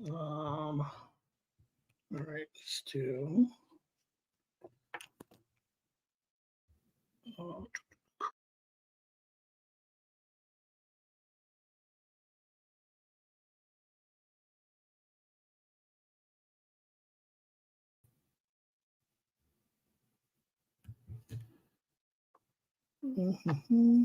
All right, let's do. Mm-hmm.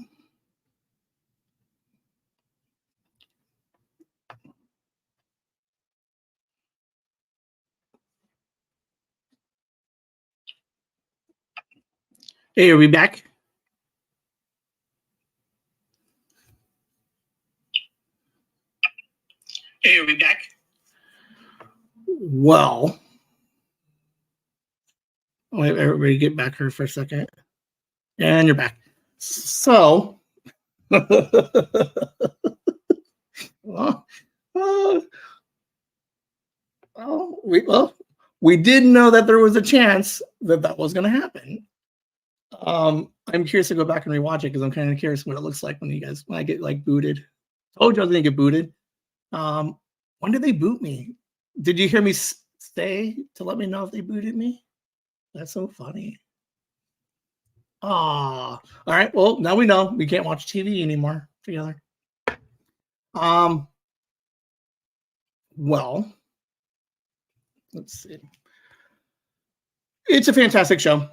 Hey, are we back? Hey, are we back? Well, wait, everybody get back here for a second. And you're back. So, we did know that there was a chance that was going to happen. I'm curious to go back and rewatch it because I'm kind of curious what it looks like when I get like booted. Told you I was going to get booted. When did they boot me? Did you hear me stay to let me know if they booted me? That's so funny. All right. Well, now we know we can't watch TV anymore together. Well, let's see. It's a fantastic show.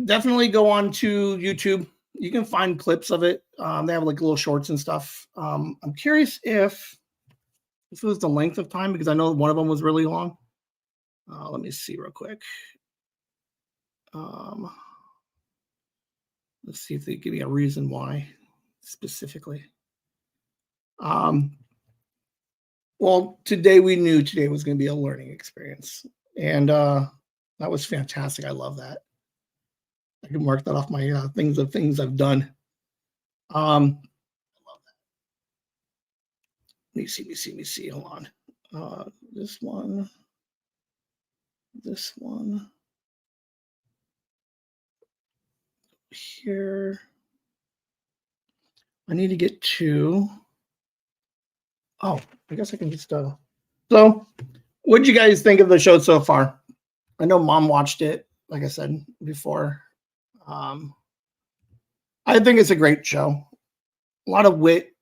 Definitely go on to YouTube. You can find clips of it. They have like little shorts and stuff. I'm curious if it was the length of time because I know one of them was really long. Let me see real quick. Let's see if they give me a reason why specifically. Well, today we knew today was going to be a learning experience. And that was fantastic. I love that. I can mark that off my things I've done. I love that. Let me see. Hold on. This one. Here. I need to get to. Oh, I guess I can just. So, what did you guys think of the show so far? I know Mom watched it, like I said before. I think it's a great show. A lot of wit,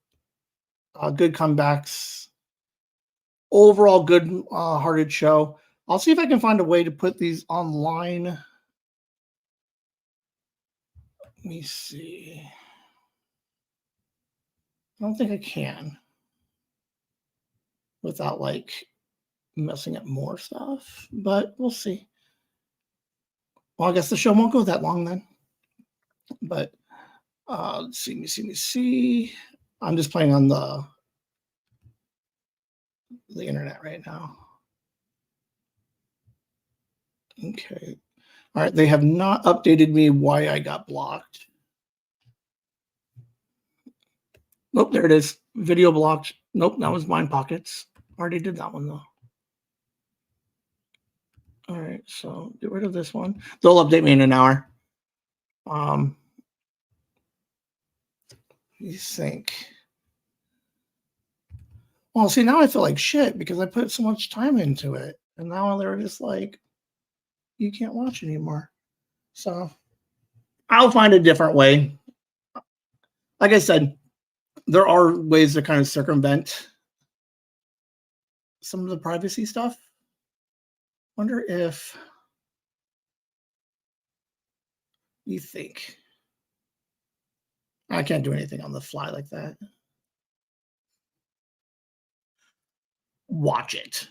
good comebacks. Overall, good hearted show. I'll see if I can find a way to put these online. Let me see. I don't think I can without like messing up more stuff, but we'll see. Well, I guess the show won't go that long then. But let's see. I'm just playing on the internet right now. Okay. All right. They have not updated me why I got blocked. Nope, there it is. Video blocked. Nope, that was Mind Pockets. Already did that one though. All right, so get rid of this one. They'll update me in an hour. You think? Well, see, now I feel like shit because I put so much time into it, and now they're just like, you can't watch anymore. So I'll find a different way. Like I said, there are ways to kind of circumvent some of the privacy stuff. Wonder if you think I can't do anything on the fly like that. Watch it.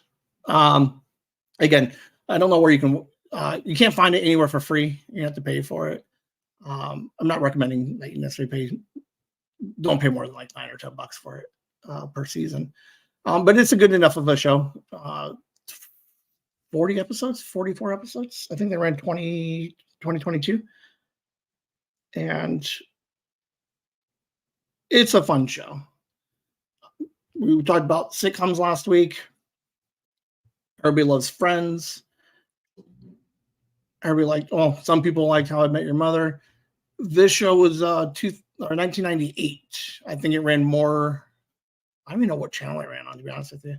Again, I don't know where you can't find it anywhere for free. You have to pay for it. I'm not recommending that you necessarily don't pay more than like $9 or $10 for it per season. But it's a good enough of a show 40 episodes, 44 episodes. I think they ran 2022. And it's a fun show. We talked about sitcoms last week. Everybody loves Friends. Everybody liked, well, some people liked How I Met Your Mother. This show was 1998. I think it ran more. I don't even know what channel it ran on, to be honest with you.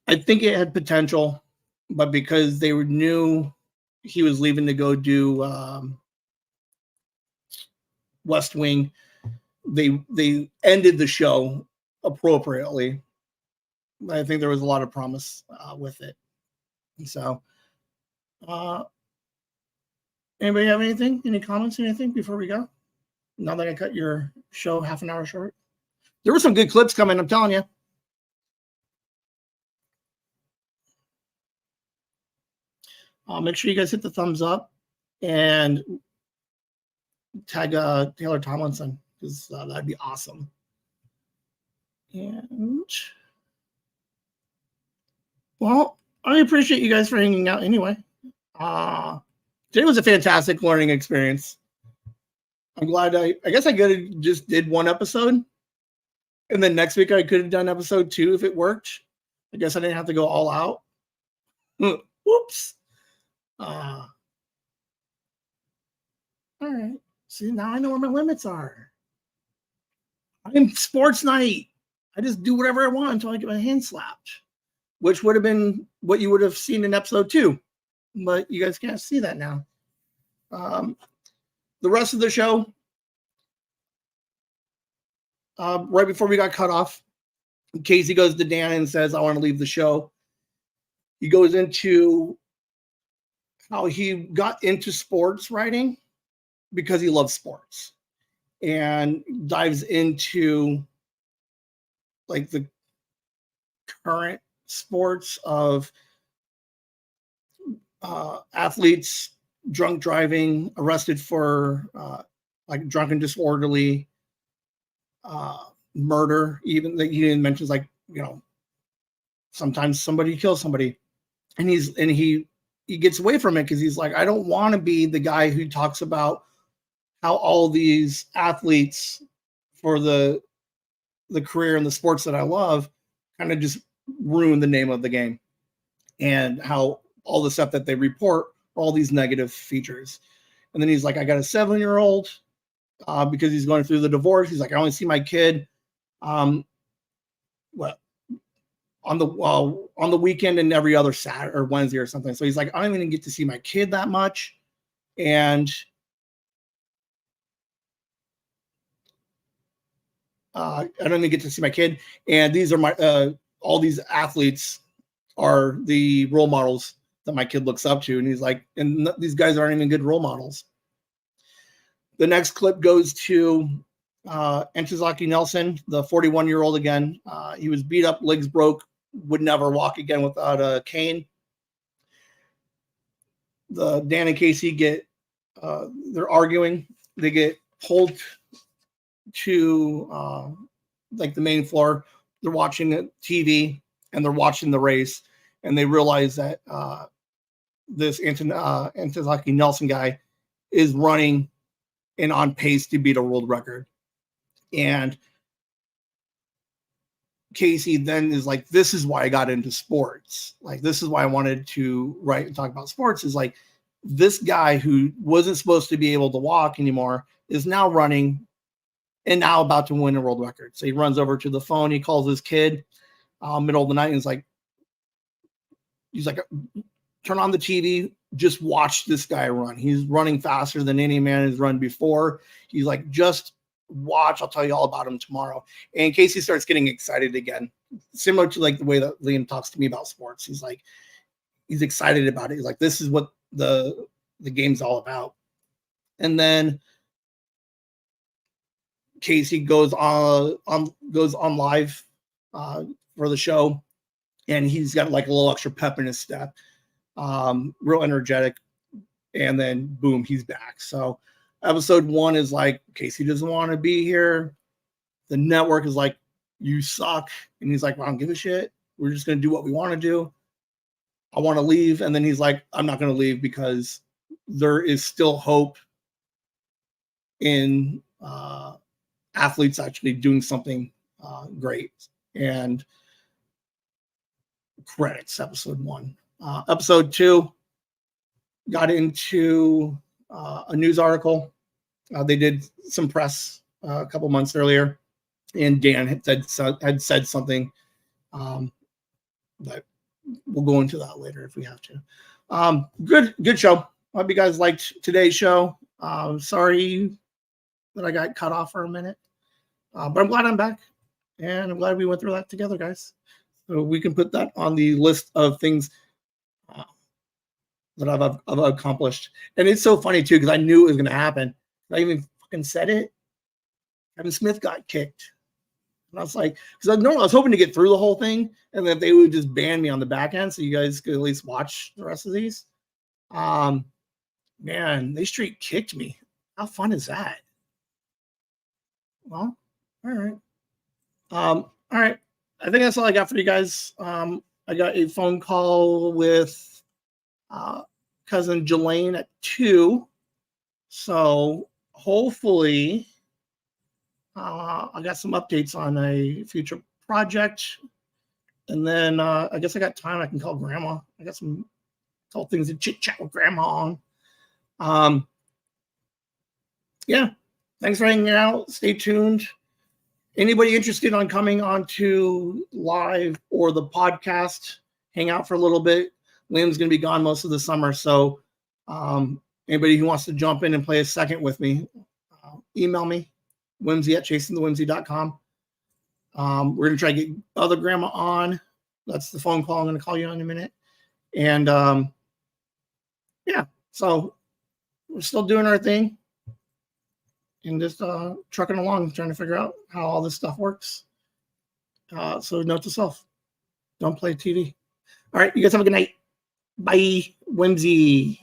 I think it had potential, but because they knew he was leaving to go do West Wing, they ended the show appropriately. I think there was a lot of promise with it. So, anybody have anything? Any comments? Anything before we go? Now that I cut your show half an hour short, there were some good clips coming. I'm telling you. Make sure you guys hit the thumbs up and tag Taylor Tomlinson, because that'd be awesome. And well, I appreciate you guys for hanging out anyway. Today was a fantastic learning experience. I'm glad I guess I could have just did one episode, and then next week I could have done episode 2 if it worked. I guess I didn't have to go all out. Whoops. All right. See, now I know where my limits are. I'm sports night. I just do whatever I want until I get my hand slapped, which would have been what you would have seen in episode 2, but you guys can't see that now. The rest of the show, right before we got cut off, Casey goes to Dan and says, I want to leave the show. He goes into how he got into sports writing because he loves sports, and dives into like the current sports of athletes drunk driving, arrested for like drunken disorderly, murder, even that he mentions, like, you know, sometimes somebody kills somebody, and he gets away from it because he's like, I don't want to be the guy who talks about how all these athletes for the career and the sports that I love kind of just ruin the name of the game, and how all the stuff that they report are all these negative features. And then he's like, I got a 7-year-old because he's going through the divorce. He's like, I only see my kid on the weekend and every other Saturday or Wednesday or something. So he's like, I don't even get to see my kid that much. And I don't even get to see my kid. And these are my, all these athletes are the role models that my kid looks up to. And he's like, and these guys aren't even good role models. The next clip goes to Ntozake Nelson, the 41-year-old again. He was beat up, legs broke, would never walk again without a cane. Dan and Casey get, they're arguing. They get pulled to like the main floor. They're watching TV and they're watching the race, and they realize that this Ntozake Nelson guy is running and on pace to beat a world record. And Casey then is like, this is why I got into sports. Like, this is why I wanted to write and talk about sports, is like, this guy who wasn't supposed to be able to walk anymore is now running and now about to win a world record. So he runs over to the phone. He calls his kid middle of the night, and he's like, turn on the TV, just watch this guy run. He's running faster than any man has run before. He's like, just watch. I'll tell you all about him tomorrow. And Casey starts getting excited again, similar to like the way that Liam talks to me about sports. He's like, he's excited about it. He's like, this is what the game's all about. And then Casey goes on live for the show, and he's got like a little extra pep in his step, real energetic, and then boom, he's back. So episode 1 is like, Casey doesn't want to be here. The network is like, you suck. And he's like, well, I don't give a shit. We're just going to do what we want to do. I want to leave. And then he's like, I'm not going to leave because there is still hope in athletes actually doing something great. And credits, episode 1. Episode 2 got into a news article. They did some press a couple months earlier, and Dan had said something, but we'll go into that later if we have to. Good show. I hope you guys liked today's show. Sorry that I got cut off for a minute, but I'm glad I'm back, and I'm glad we went through that together, guys. So we can put that on the list of things that I've accomplished. And it's so funny too, because I knew it was going to happen. I even fucking said it. Kevin Smith got kicked. And I was like, because I was hoping to get through the whole thing, and that they would just ban me on the back end so you guys could at least watch the rest of these. Man, they straight kicked me. How fun is that? Well, all right. All right. I think that's all I got for you guys. I got a phone call with cousin Jelaine at 2. So hopefully I got some updates on a future project. And then I guess I got time. I can call grandma. I got some couple things to chit chat with grandma on. Yeah. Thanks for hanging out. Stay tuned. Anybody interested on coming onto live or the podcast, hang out for a little bit. Liam's going to be gone most of the summer. So anybody who wants to jump in and play a second with me, email me, whimsy@chasingthewhimsy.com. We're going to try to get other grandma on. That's the phone call I'm going to call you in a minute. And yeah, so we're still doing our thing. And just trucking along, trying to figure out how all this stuff works. So note to self, don't play TV. All right, you guys have a good night. Bye, Whimsy.